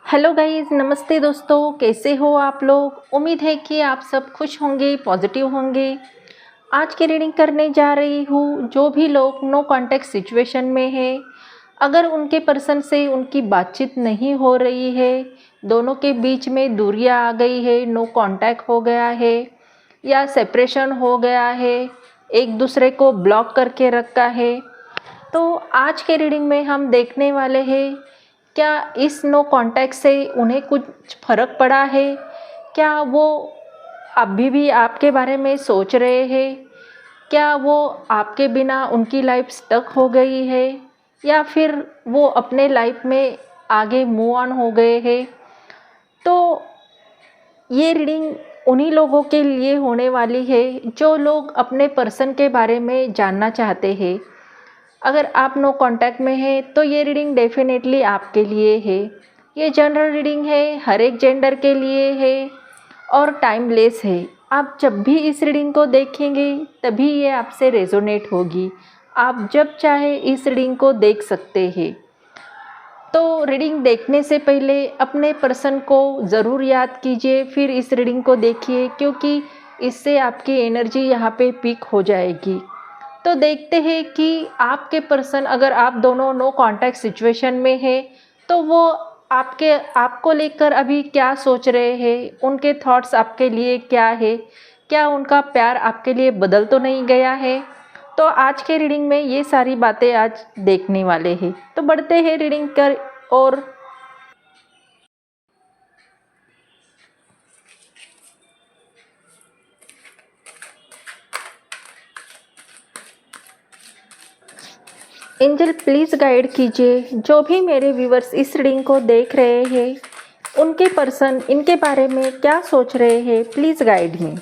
Hello guys, नमस्ते दोस्तों। कैसे हो आप लोग? उम्मीद है कि आप सब खुश होंगे, पॉजिटिव होंगे। आज की रीडिंग करने जा रही हूँ। जो भी लोग नो कांटेक्ट सिचुएशन में है, अगर उनके पर्सन से उनकी बातचीत नहीं हो रही है, दोनों के बीच में दूरियां आ गई है, नो कांटेक्ट हो गया है या सेपरेशन हो गया है, एक दूसरे को ब्लॉक करके रखा है, तो आज के रीडिंग में हम देखने वाले हैं क्या इस नो कांटेक्ट से उन्हें कुछ फ़र्क पड़ा है। क्या वो अभी भी आपके बारे में सोच रहे हैं? क्या वो आपके बिना उनकी लाइफ स्टक हो गई है या फिर वो अपने लाइफ में आगे मूव ऑन हो गए हैं? तो ये रीडिंग उन्हीं लोगों के लिए होने वाली है जो लोग अपने पर्सन के बारे में जानना चाहते हैं। अगर आप नो कांटेक्ट में हैं तो ये रीडिंग डेफिनेटली आपके लिए है। ये जनरल रीडिंग है, हर एक जेंडर के लिए है और टाइमलेस है। आप जब भी इस रीडिंग को देखेंगे तभी ये आपसे रेजोनेट होगी। आप जब चाहे इस रीडिंग को देख सकते हैं। तो रीडिंग देखने से पहले अपने पर्सन को ज़रूर याद कीजिए, फिर इस रीडिंग को देखिए, क्योंकि इससे आपकी एनर्जी यहाँ पे पीक हो जाएगी। तो देखते हैं कि आपके पर्सन, अगर आप दोनों नो कांटेक्ट सिचुएशन में है तो वो आपको लेकर अभी क्या सोच रहे हैं, उनके थॉट्स आपके लिए क्या है, क्या उनका प्यार आपके लिए बदल तो नहीं गया है। तो आज के रीडिंग में ये सारी बातें आज देखने वाले हैं। तो बढ़ते हैं रीडिंग कर और एंजल प्लीज़ गाइड कीजिए जो भी मेरे व्यूवर्स इस रीडिंग को देख रहे हैं, उनके पर्सन इनके बारे में क्या सोच रहे हैं। Please guide me.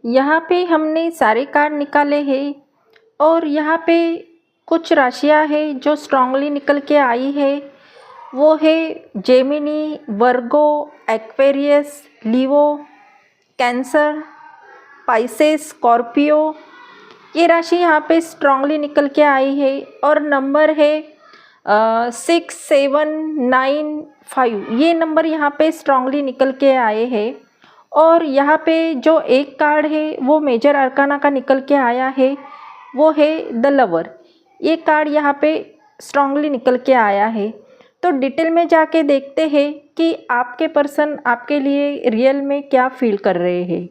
यहाँ पे हमने सारे कार्ड निकाले हैं और यहाँ पे कुछ राशियाँ हैं जो स्ट्रांगली निकल के आई है। वो है जेमिनी, वर्गो, एक्वेरियस, लियो, कैंसर, पाइसेस, स्कॉर्पियो। ये राशि यहाँ पे स्ट्रांगली निकल के आई है और नंबर है 6795। ये नंबर यहाँ पे स्ट्रांगली निकल के आए हैं। और यहाँ पे जो एक कार्ड है वो मेजर अरकाना का निकल के आया है, वो है द लवर। ये कार्ड यहाँ पे स्ट्रांगली निकल के आया है। तो डिटेल में जाके देखते हैं कि आपके पर्सन आपके लिए रियल में क्या फील कर रहे हैं।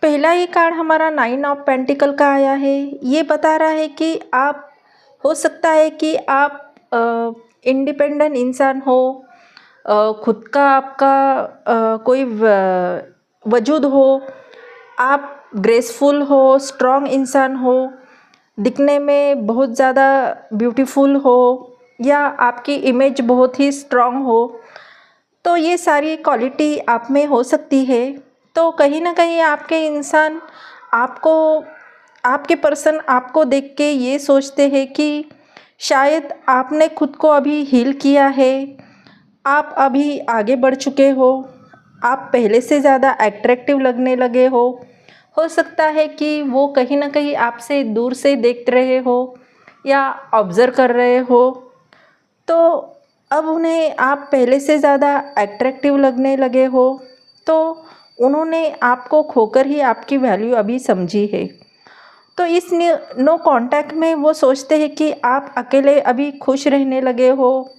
पहला ये कार्ड हमारा 9 ऑफ पेंटिकल का आया है। ये बता रहा है कि आप, हो सकता है कि आप इंडिपेंडेंट इंसान हो, खुद का आपका कोई वजूद हो, आप ग्रेसफुल हो, स्ट्रॉन्ग इंसान हो, दिखने में बहुत ज़्यादा ब्यूटीफुल हो या आपकी इमेज बहुत ही स्ट्रॉन्ग हो। तो ये सारी क्वालिटी आप में हो सकती है। तो कहीं ना कहीं आपके इंसान आपको, आपके पर्सन आपको देख के ये सोचते हैं कि शायद आपने खुद को अभी हील किया है, आप अभी आगे बढ़ चुके हो, आप पहले से ज़्यादा अट्रैक्टिव लगने लगे हो सकता है कि वो कहीं ना कहीं आपसे दूर से देख रहे हो या ऑब्ज़र्व कर रहे हो। तो अब उन्हें आप पहले से ज़्यादा अट्रैक्टिव लगने लगे हो, तो उन्होंने आपको खोकर ही आपकी वैल्यू अभी समझी है। तो इस नो कांटेक्ट में वो सोचते हैं कि आप अकेले अभी खुश रहने लगे हो,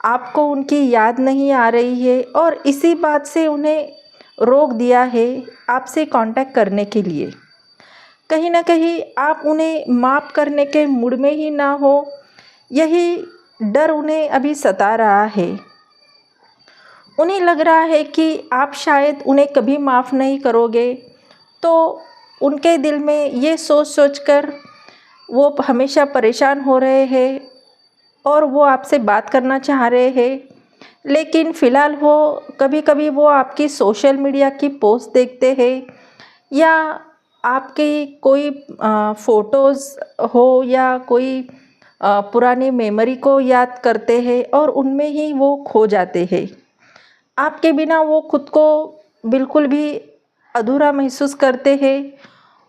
आपको उनकी याद नहीं आ रही है और इसी बात से उन्हें रोक दिया है आपसे कांटेक्ट करने के लिए। कहीं ना कहीं आप उन्हें माफ़ करने के मूड में ही ना हो, यही डर उन्हें अभी सता रहा है। उन्हें लग रहा है कि आप शायद उन्हें कभी माफ़ नहीं करोगे। तो उनके दिल में ये सोच सोच कर वो हमेशा परेशान हो रहे हैं और वो आपसे बात करना चाह रहे हैं, लेकिन फ़िलहाल वो कभी कभी वो आपकी सोशल मीडिया की पोस्ट देखते हैं या आपकी कोई फ़ोटोज़ हो या कोई पुरानी मेमोरी को याद करते हैं और उनमें ही वो खो जाते हैं। आपके बिना वो खुद को बिल्कुल भी अधूरा महसूस करते हैं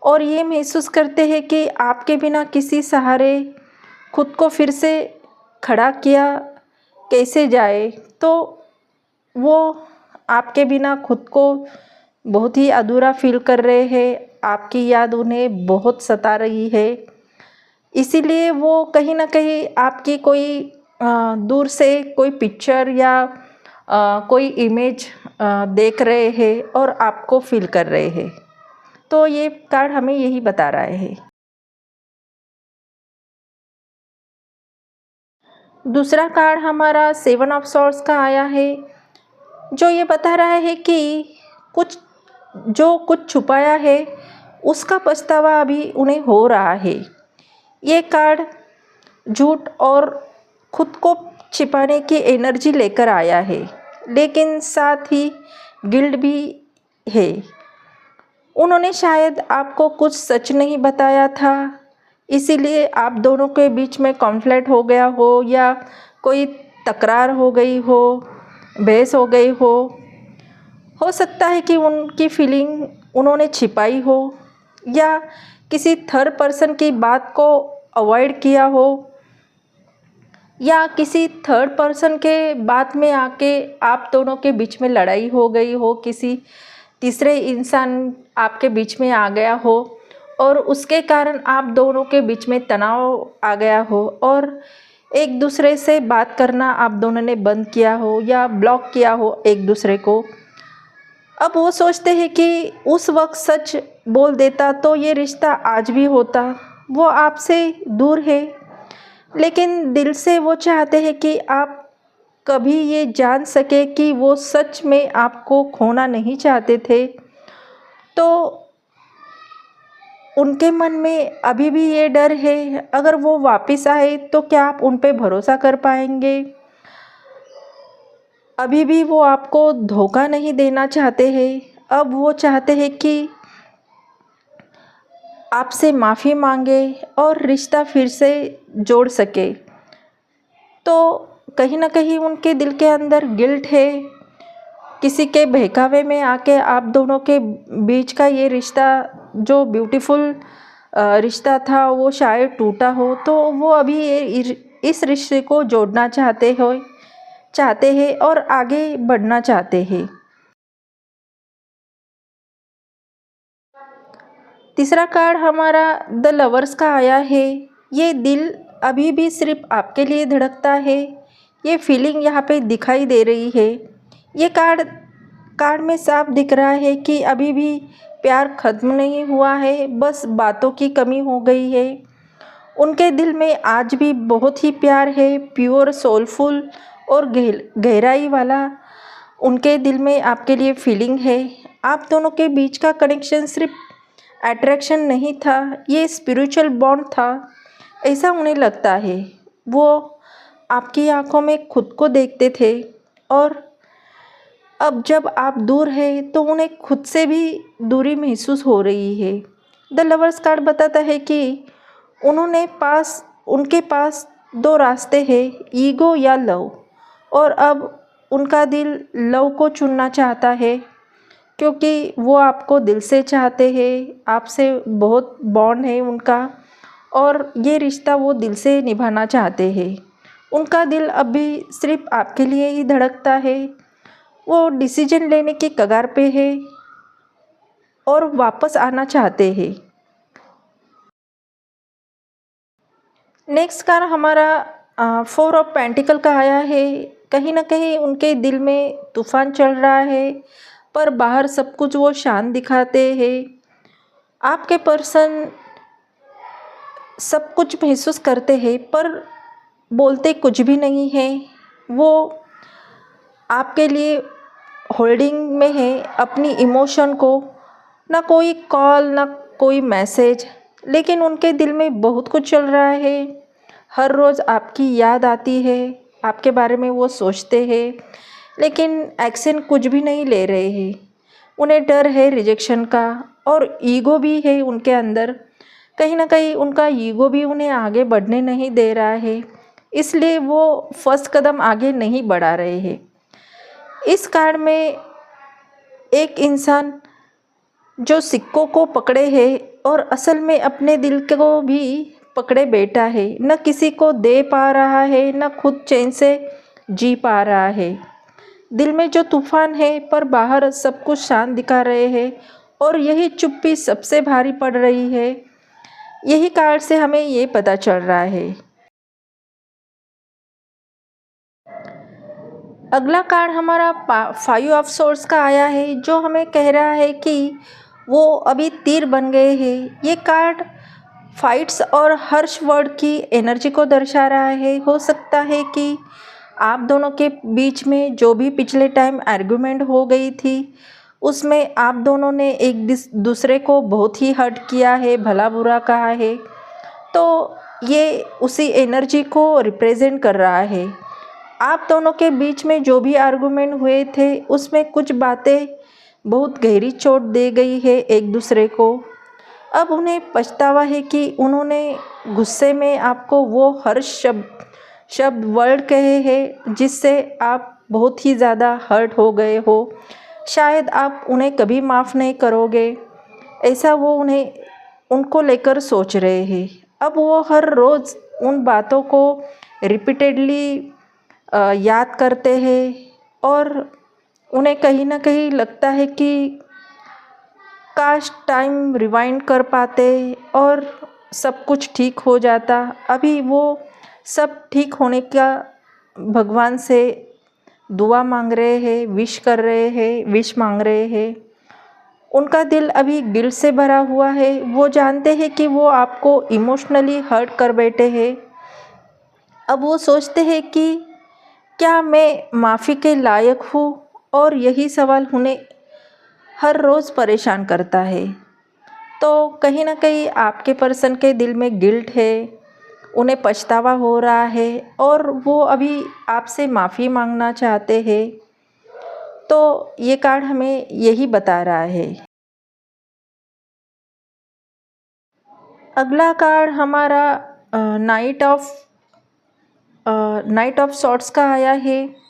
और ये महसूस करते हैं कि आपके बिना किसी सहारे खुद को फिर से खड़ा किया कैसे जाए। तो वो आपके बिना खुद को बहुत ही अधूरा फील कर रहे हैं, आपकी याद उन्हें बहुत सता रही है। इसीलिए वो कहीं न कहीं आपकी कोई दूर से कोई पिक्चर या कोई इमेज देख रहे हैं और आपको फ़ील कर रहे हैं। तो ये कार्ड हमें यही बता रहा है। दूसरा कार्ड हमारा 7 ऑफ सॉर्ड्स का आया है, जो ये बता रहा है कि कुछ छुपाया है उसका पछतावा अभी उन्हें हो रहा है। ये कार्ड झूठ और खुद को छिपाने की एनर्जी लेकर आया है, लेकिन साथ ही गिल्ट भी है। उन्होंने शायद आपको कुछ सच नहीं बताया था, इसीलिए आप दोनों के बीच में कॉन्फ्लिक्ट हो गया हो या कोई तकरार हो गई हो, बहस हो गई हो सकता है कि उनकी फीलिंग उन्होंने छिपाई हो या किसी थर्ड पर्सन की बात को अवॉइड किया हो या किसी थर्ड पर्सन के बात में आके आप दोनों के बीच में लड़ाई हो गई हो, किसी तीसरे इंसान आपके बीच में आ गया हो और उसके कारण आप दोनों के बीच में तनाव आ गया हो और एक दूसरे से बात करना आप दोनों ने बंद किया हो या ब्लॉक किया हो एक दूसरे को। अब वो सोचते हैं कि उस वक्त सच बोल देता तो ये रिश्ता आज भी होता। वो आपसे दूर है, लेकिन दिल से वो चाहते हैं कि आप कभी ये जान सके कि वो सच में आपको खोना नहीं चाहते थे। तो उनके मन में अभी भी ये डर है, अगर वो वापस आए तो क्या आप उन पे भरोसा कर पाएंगे। अभी भी वो आपको धोखा नहीं देना चाहते हैं। अब वो चाहते हैं कि आपसे माफ़ी मांगे और रिश्ता फिर से जोड़ सके। तो कहीं ना कहीं उनके दिल के अंदर गिल्ट है, किसी के बहकावे में आके आप दोनों के बीच का ये रिश्ता जो ब्यूटीफुल रिश्ता था वो शायद टूटा हो। तो वो अभी इस रिश्ते को जोड़ना चाहते हैं और आगे बढ़ना चाहते हैं। तीसरा कार्ड हमारा द लवर्स का आया है। ये दिल अभी भी सिर्फ आपके लिए धड़कता है, ये फीलिंग यहाँ पे दिखाई दे रही है। ये कार्ड में साफ दिख रहा है कि अभी भी प्यार ख़त्म नहीं हुआ है, बस बातों की कमी हो गई है। उनके दिल में आज भी बहुत ही प्यार है, प्योर, सोलफुल और गहराई वाला उनके दिल में आपके लिए फीलिंग है। आप दोनों के बीच का कनेक्शन सिर्फ अट्रैक्शन नहीं था, ये स्पिरिचुअल बॉन्ड था, ऐसा उन्हें लगता है। वो आपकी आंखों में खुद को देखते थे और अब जब आप दूर हैं तो उन्हें खुद से भी दूरी महसूस हो रही है। द लवर्स कार्ड बताता है कि उनके पास दो रास्ते हैं, ईगो या लव, और अब उनका दिल लव को चुनना चाहता है क्योंकि वो आपको दिल से चाहते हैं, आपसे बहुत बॉन्ड है उनका और ये रिश्ता वो दिल से निभाना चाहते हैं। उनका दिल अभी सिर्फ आपके लिए ही धड़कता है, वो डिसीजन लेने की कगार पे है और वापस आना चाहते हैं। नेक्स्ट कार्ड हमारा 4 ऑफ पेंटिकल का आया है। कहीं ना कहीं उनके दिल में तूफान चल रहा है, पर बाहर सब कुछ वो शांत दिखाते हैं। आपके पर्सन सब कुछ महसूस करते हैं पर बोलते कुछ भी नहीं है। वो आपके लिए होल्डिंग में है अपनी इमोशन को, ना कोई कॉल ना कोई मैसेज, लेकिन उनके दिल में बहुत कुछ चल रहा है। हर रोज़ आपकी याद आती है, आपके बारे में वो सोचते हैं, लेकिन एक्शन कुछ भी नहीं ले रहे हैं। उन्हें डर है रिजेक्शन का और ईगो भी है उनके अंदर। कहीं ना कहीं उनका ईगो भी उन्हें आगे बढ़ने नहीं दे रहा है, इसलिए वो फर्स्ट कदम आगे नहीं बढ़ा रहे हैं। इस कार्ड में एक इंसान जो सिक्कों को पकड़े है और असल में अपने दिल को भी पकड़े बैठा है, न किसी को दे पा रहा है, न खुद चैन से जी पा रहा है। दिल में जो तूफान है पर बाहर सब कुछ शांत दिखा रहे हैं, और यही चुप्पी सबसे भारी पड़ रही है। यही कार्ड से हमें ये पता चल रहा है। अगला कार्ड हमारा 5 ऑफ सोर्ड्स का आया है, जो हमें कह रहा है कि वो अभी तीर बन गए हैं। ये कार्ड फाइट्स और हर्ष वर्ड की एनर्जी को दर्शा रहा है। हो सकता है कि आप दोनों के बीच में जो भी पिछले टाइम आर्गुमेंट हो गई थी, उसमें आप दोनों ने एक दूसरे को बहुत ही हर्ट किया है, भला बुरा कहा है। तो ये उसी एनर्जी को रिप्रेजेंट कर रहा है। आप दोनों के बीच में जो भी आर्गुमेंट हुए थे, उसमें कुछ बातें बहुत गहरी चोट दे गई है एक दूसरे को। अब उन्हें पछतावा है कि उन्होंने गुस्से में आपको वो हर शब्द वर्ड कहे हैं, जिससे आप बहुत ही ज़्यादा हर्ट हो गए हो। शायद आप उन्हें कभी माफ़ नहीं करोगे, ऐसा वो उनको लेकर सोच रहे हैं। अब वो हर रोज़ उन बातों को रिपीटेडली याद करते हैं, और उन्हें कहीं ना कहीं लगता है कि काश टाइम रिवाइंड कर पाते और सब कुछ ठीक हो जाता। अभी वो सब ठीक होने का भगवान से दुआ मांग रहे हैं, विश कर रहे हैं, विश मांग रहे हैं। उनका दिल अभी गिल्ट से भरा हुआ है। वो जानते हैं कि वो आपको इमोशनली हर्ट कर बैठे हैं। अब वो सोचते हैं कि क्या मैं माफ़ी के लायक हूँ, और यही सवाल उन्हें हर रोज़ परेशान करता है। तो कहीं ना कहीं आपके पर्सन के दिल में गिल्ट है, उन्हें पछतावा हो रहा है, और वो अभी आपसे माफ़ी मांगना चाहते हैं। तो ये कार्ड हमें यही बता रहा है। अगला कार्ड हमारा नाइट ऑफ सॉर्ट्स का आया है।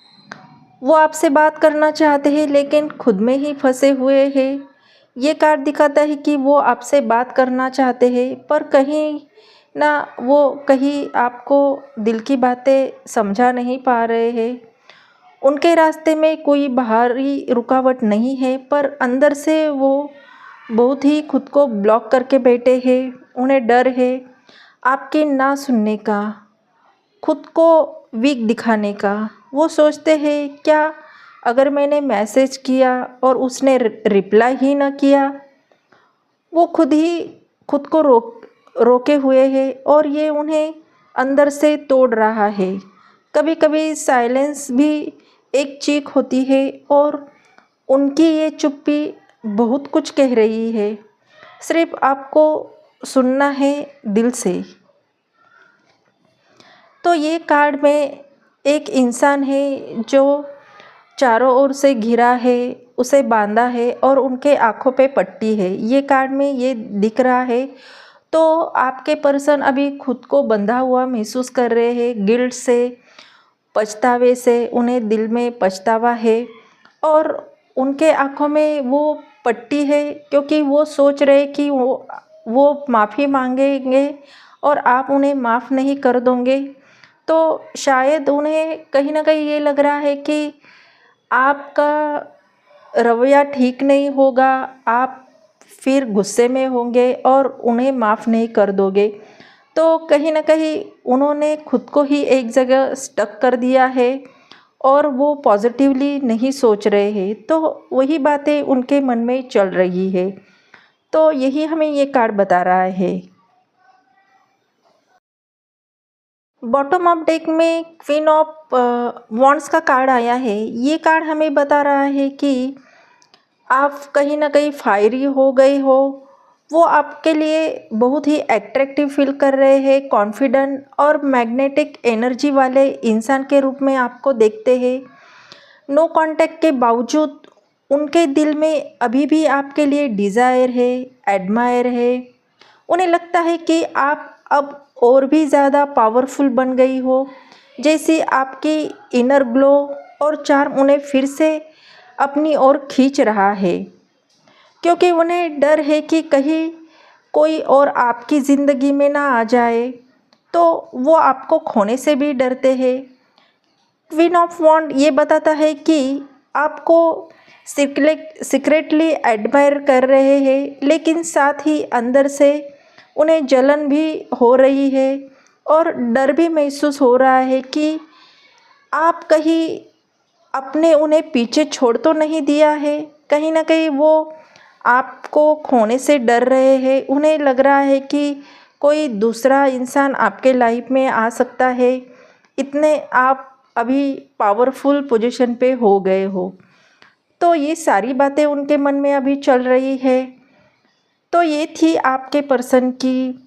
वो आपसे बात करना चाहते हैं, लेकिन खुद में ही फंसे हुए हैं। ये कार्ड दिखाता है कि वो आपसे बात करना चाहते हैं, पर कहीं ना वो कहीं आपको दिल की बातें समझा नहीं पा रहे हैं। उनके रास्ते में कोई बाहरी रुकावट नहीं है, पर अंदर से वो बहुत ही खुद को ब्लॉक करके बैठे हैं। उन्हें डर है आपके ना सुनने का, खुद को वीक दिखाने का। वो सोचते हैं क्या अगर मैंने मैसेज किया और उसने रिप्लाई ही ना किया। वो खुद को रोके हुए हैं, और ये उन्हें अंदर से तोड़ रहा है। कभी कभी साइलेंस भी एक चीख होती है, और उनकी ये चुप्पी बहुत कुछ कह रही है। सिर्फ आपको सुनना है दिल से। तो ये कार्ड में एक इंसान है जो चारों ओर से घिरा है, उसे बांधा है, और उनके आँखों पे पट्टी है। ये कार्ड में ये दिख रहा है। तो आपके पर्सन अभी खुद को बंधा हुआ महसूस कर रहे हैं, गिल्ट से, पछतावे से। उन्हें दिल में पछतावा है, और उनके आँखों में वो पट्टी है, क्योंकि वो सोच रहे कि वो माफ़ी मांगेंगे और आप उन्हें माफ़ नहीं कर दोगे। तो शायद उन्हें कहीं ना कहीं ये लग रहा है कि आपका रवैया ठीक नहीं होगा, आप फिर गुस्से में होंगे और उन्हें माफ़ नहीं कर दोगे। तो कहीं ना कहीं उन्होंने खुद को ही एक जगह स्टक कर दिया है, और वो पॉजिटिवली नहीं सोच रहे हैं। तो वही बातें उनके मन में चल रही है। तो यही हमें ये कार्ड बता रहा है। बॉटम ऑफ डेक में क्वीन ऑफ वॉन्ड्स का कार्ड आया है। ये कार्ड हमें बता रहा है कि आप कहीं ना कहीं फायरी हो गए हो, वो आपके लिए बहुत ही अट्रैक्टिव फील कर रहे हैं, कॉन्फिडेंट और मैग्नेटिक एनर्जी वाले इंसान के रूप में आपको देखते हैं। नो कांटेक्ट के बावजूद उनके दिल में अभी भी आपके लिए डिज़ायर है, एडमायर है। उन्हें लगता है कि आप अब और भी ज़्यादा पावरफुल बन गई हो, जैसे आपकी इनर ग्लो और चार्म उन्हें फिर से अपनी ओर खींच रहा है, क्योंकि उन्हें डर है कि कहीं कोई और आपकी ज़िंदगी में ना आ जाए, तो वो आपको खोने से भी डरते हैं। क्वीन ऑफ वॉन्ड ये बताता है कि आपको सीक्रेटली एडमायर कर रहे हैं, लेकिन साथ ही अंदर से उन्हें जलन भी हो रही है और डर भी महसूस हो रहा है कि आप कहीं अपने उन्हें पीछे छोड़ तो नहीं दिया है। कहीं ना कहीं वो आपको खोने से डर रहे हैं। उन्हें लग रहा है कि कोई दूसरा इंसान आपके लाइफ में आ सकता है, इतने आप अभी पावरफुल पोजीशन पे हो गए हो। तो ये सारी बातें उनके मन में अभी चल रही है। तो ये थी आपके पर्सन की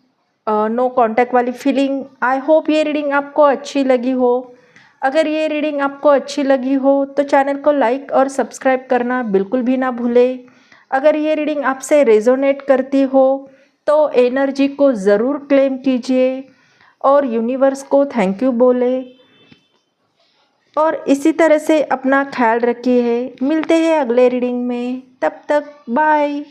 नो कांटेक्ट वाली फीलिंग। आई होप ये रीडिंग आपको अच्छी लगी हो। अगर ये रीडिंग आपको अच्छी लगी हो तो चैनल को लाइक और सब्सक्राइब करना बिल्कुल भी ना भूलें। अगर ये रीडिंग आपसे रेजोनेट करती हो तो एनर्जी को ज़रूर क्लेम कीजिए और यूनिवर्स को थैंक यू बोले। और इसी तरह से अपना ख्याल रखिए। मिलते हैं अगले रीडिंग में, तब तक बाय।